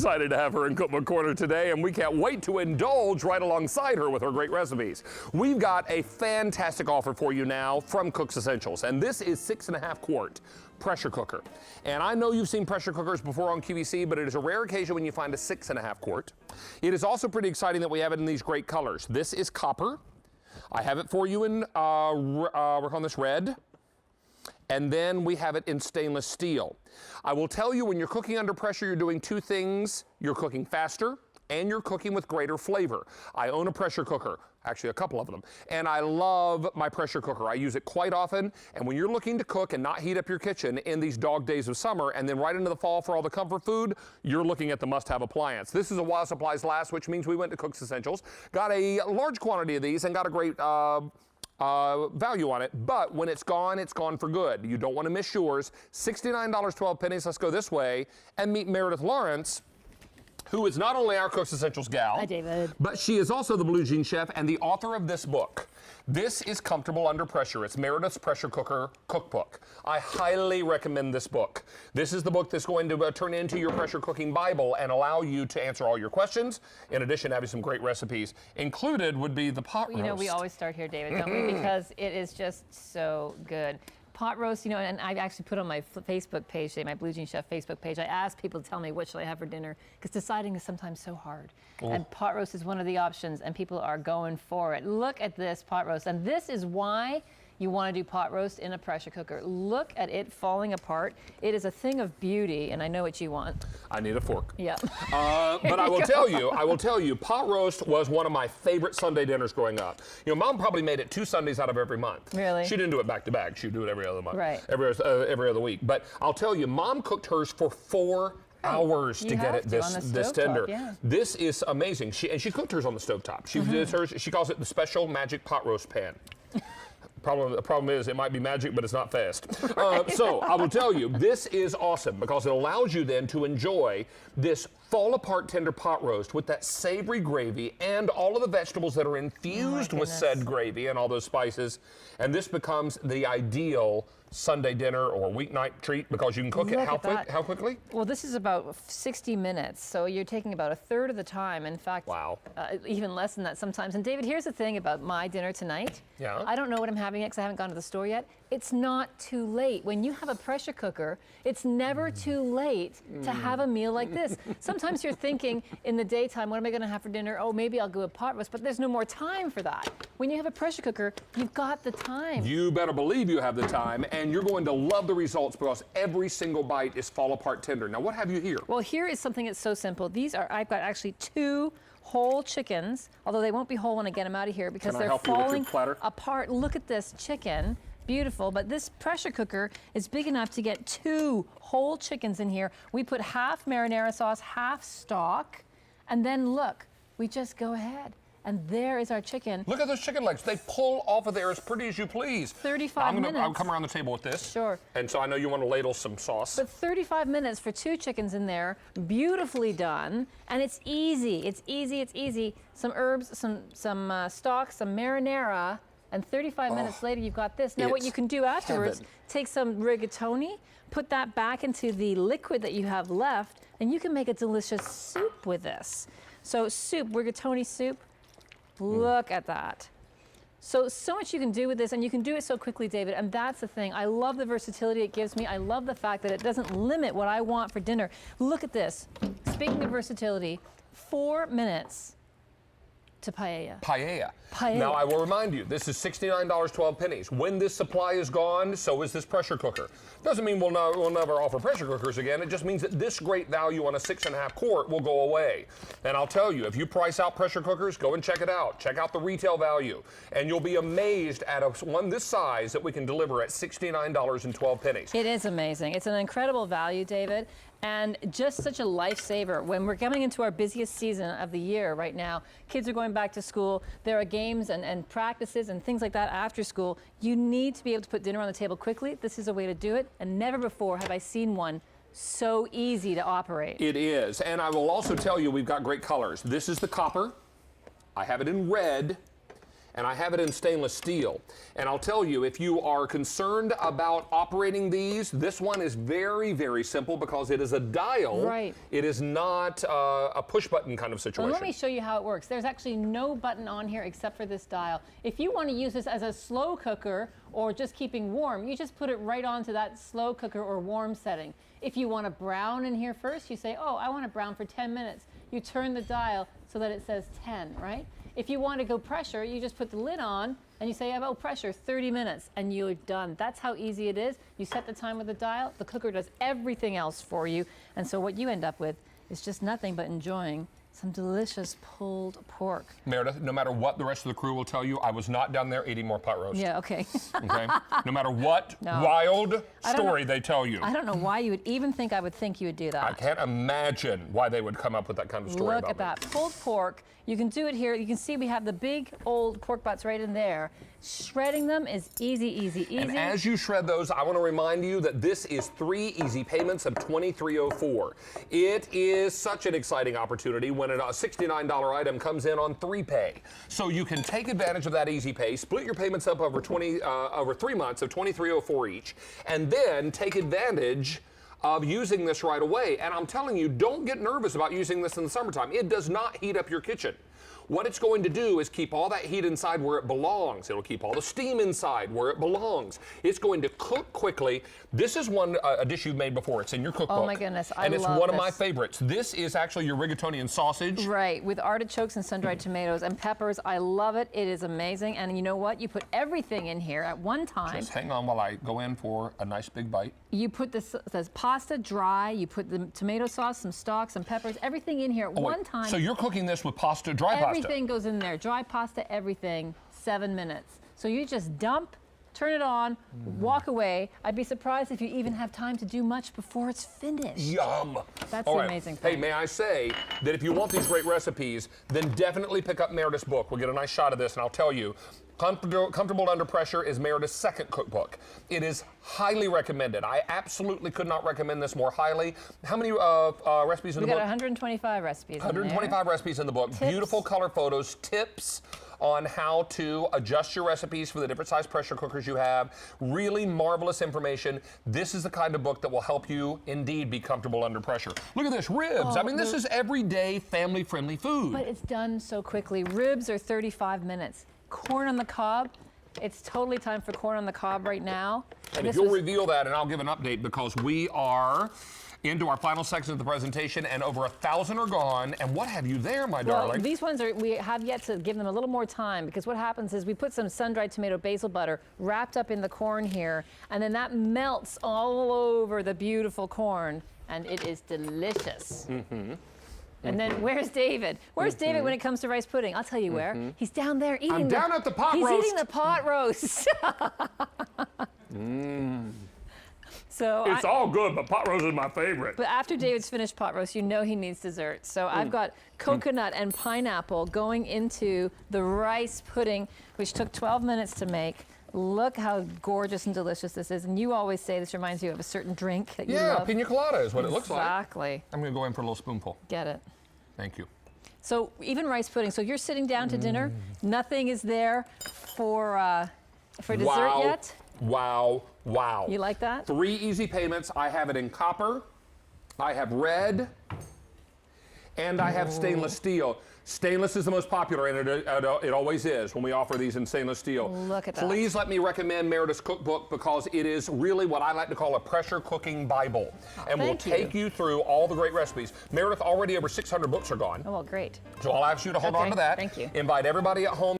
Excited to have her in Cookbook Corner today, and we can't wait to indulge right alongside her with her great recipes. We've got a fantastic offer for you now from CooksEssentials, and this is 6.5 quart pressure cooker. And I know you've seen pressure cookers before on QVC, but it is a rare occasion when you find a 6.5 quart. It is also pretty exciting that we have it in these great colors. This is copper. I have it for you in, we're calling this red. And then we have it in stainless steel. I will tell you, when you're cooking under pressure, you're doing two things. You're cooking faster and you're cooking with greater flavor. I own a pressure cooker, actually a couple of them, and I love my pressure cooker. I use it quite often, and when you're looking to cook and not heat up your kitchen in these dog days of summer and then right into the fall for all the comfort food, you're looking at the must-have appliance. This is a while supplies last, which means we went to CooksEssentials, got a large quantity of these and got a great value on it, but when it's gone for good. You don't want to miss yours. $69.12. Let's go this way and meet Meredith Lawrence, who is not only our CooksEssentials gal, hi, David, but she is also the Blue Jean Chef and the author of this book. This is Comfortable Under Pressure. It's Meredith's Pressure Cooker Cookbook. I highly recommend this book. This is the book that's going to turn into your pressure cooking Bible and allow you to answer all your questions. In addition, having some great recipes. Included would be the pot roast. You know, we always start here, David, don't we? Because it is just so good. Pot roast, you know, and I've actually put on my Facebook page today, my Blue Jean Chef Facebook page, I asked people to tell me what should I have for dinner, because deciding is sometimes so hard. Oh. And pot roast is one of the options, and people are going for it. Look at this pot roast, and this is why you want to do pot roast in a pressure cooker. Look at it falling apart. It is a thing of beauty, and I know what you want. I need a fork. Yeah. But I will tell you, pot roast was one of my favorite Sunday dinners growing up. You know, Mom probably made it 2 Sundays out of every month. Really? She didn't do it back to back. She'd do it every other month. Right. Every other week. But I'll tell you, Mom cooked hers for 4 hours to get it this tender. Yeah. This is amazing. She cooked hers on the stovetop. She did hers. She calls it the special magic pot roast pan. The problem is it might be magic, but it's not fast. So I will tell you, this is awesome because it allows you then to enjoy this fall apart tender pot roast with that savory gravy and all of the vegetables that are infused with said gravy and all those spices. And this becomes the ideal Sunday dinner or weeknight treat because you can cook it how quickly? Well, this is about 60 minutes, so you're taking about 1/3 of the time. In fact, wow. Even less than that sometimes. And David, here's the thing about my dinner tonight. Yeah. I don't know what I'm having yet because I haven't gone to the store yet. It's not too late. When you have a pressure cooker, it's never too late to have a meal like this. Sometimes you're thinking in the daytime, what am I going to have for dinner? Oh, maybe I'll go with pot roast, but there's no more time for that. When you have a pressure cooker, you've got the time. You better believe you have the time, and you're going to love the results because every single bite is fall apart tender. Now, what have you here? Well, here is something that's so simple. I've got actually 2 whole chickens, although they won't be whole when I get them out of here because they're falling apart. Look at this chicken. Beautiful, but this pressure cooker is big enough to get 2 whole chickens in here. We put half marinara sauce, half stock, and then look, we just go ahead. And there is our chicken. Look at those chicken legs. They pull off of there as pretty as you please. 35 minutes. I'll come around the table with this. Sure. And so I know you want to ladle some sauce. But 35 minutes for 2 chickens in there, beautifully done. And it's easy, it's easy, it's easy. Some herbs, some stock, some marinara, and 35 minutes later you've got this. Now what you can do afterwards, take some rigatoni, put that back into the liquid that you have left, and you can make a delicious soup with this. So soup, rigatoni soup, look at that. So much you can do with this, and you can do it so quickly, David, and that's the thing. I love the versatility it gives me. I love the fact that it doesn't limit what I want for dinner. Look at this. Speaking of versatility, 4 minutes to paella. Paella. Now, I will remind you, this is $69.12. When this supply is gone, so is this pressure cooker. Doesn't mean we'll never offer pressure cookers again. It just means that this great value on a 6.5 quart will go away. And I'll tell you, if you price out pressure cookers, go and check it out. Check out the retail value. And you'll be amazed at one this size that we can deliver at $69.12. It is amazing. It's an incredible value, David. And just such a lifesaver. When we're coming into our busiest season of the year right now, kids are going back to school, there are games and practices and things like that after school. You need to be able to put dinner on the table quickly. This is a way to do it, and never before have I seen one so easy to operate. It is, and I will also tell you we've got great colors. This is the copper. I have it in red. and I have it in stainless steel. And I'll tell you, if you are concerned about operating these, this one is very, very simple because it is a dial. Right. It is not a push button kind of situation. Well, let me show you how it works. There's actually no button on here except for this dial. If you want to use this as a slow cooker or just keeping warm, you just put it right onto that slow cooker or warm setting. If you want to brown in here first, you say, oh, I want to brown for 10 minutes. You turn the dial so that it says 10, right? If you want to go pressure, you just put the lid on and you say, about pressure, 30 minutes, and you're done. That's how easy it is. You set the time with the dial, the cooker does everything else for you, and so what you end up with is just nothing but enjoying some delicious pulled pork. Meredith, no matter what the rest of the crew will tell you, I was not down there eating more pot roast. Yeah, okay. Okay? No matter what wild story they tell you. I don't know why you would even think I would think you would do that. I can't imagine why they would come up with that kind of story Look about at that. Pulled pork. You can do it here. You can see we have the big old pork butts right in there. Shredding them is easy, easy, easy. And as you shred those, I want to remind you that this is 3 easy payments of $23.04. It is such an exciting opportunity when a $69 item comes in on 3 pay. So you can take advantage of that easy pay, split your payments up over 3 months of $23.04 each, and then take advantage of using this right away. And I'm telling you, don't get nervous about using this in the summertime. It does not heat up your kitchen. What it's going to do is keep all that heat inside where it belongs. It'll keep all the steam inside where it belongs. It's going to cook quickly. This is a dish you've made before. It's in your cookbook. Oh my goodness, I love this. And it's one of my favorites. This is actually your rigatoni sausage. Right, with artichokes and sun-dried tomatoes and peppers. I love it. It is amazing. And you know what? You put everything in here at one time. Just hang on while I go in for a nice big bite. You put this pasta dry. You put the tomato sauce, some stock, some peppers, everything in here at one time. So you're cooking this with pasta, dry pasta? Everything goes in there. Dry pasta, everything, 7 minutes. So you just dump, turn it on, walk away. I'd be surprised if you even have time to do much before it's finished. Yum. That's All the right. amazing thing. Hey, may I say that if you want these great recipes, then definitely pick up Meredith's book. We'll get a nice shot of this, and I'll tell you, Comfortable Under Pressure is Meredith's second cookbook. It is highly recommended. I absolutely could not recommend this more highly. How many recipes in the book? We got 125 recipes 125 recipes in the book. Tips. Beautiful color photos, tips on how to adjust your recipes for the different size pressure cookers you have. Really marvelous information. This is the kind of book that will help you indeed be comfortable under pressure. Look at this, ribs. I mean, this is everyday family-friendly food. But it's done so quickly. Ribs are 35 minutes. Corn on the cob, it's totally time for corn on the cob right now. And if you'll reveal that, and I'll give an update because we are into our final section of the presentation, and over 1,000 are gone. And what have you there, my darling? These ones we have yet to give them a little more time because what happens is we put some sun-dried tomato basil butter wrapped up in the corn here, and then that melts all over the beautiful corn, and it is delicious. And then where's David? Where's David when it comes to rice pudding? I'll tell you where. He's down there eating. I'm down at the pot roast. He's eating the pot roast. So it's all good, but pot roast is my favorite. But after David's finished pot roast, you know he needs dessert. So I've got coconut and pineapple going into the rice pudding, which took 12 minutes to make. Look how gorgeous and delicious this is. And you always say this reminds you of a certain drink that you love. Yeah, pina colada is what it looks like. Exactly. I'm going to go in for a little spoonful. Get it. Thank you. So even rice pudding. So you're sitting down to dinner. Nothing is there for dessert yet. Wow, wow. You like that? 3 easy payments. I have it in copper, I have red, and I have stainless steel. Stainless is the most popular, and it always is when we offer these in stainless steel. Look at that. Please let me recommend Meredith's cookbook because it is really what I like to call a pressure cooking Bible. And will take you through all the great recipes. Meredith, already over 600 books are gone. Oh, well, great. So I'll ask you to hold on to that. Thank you. Invite everybody at home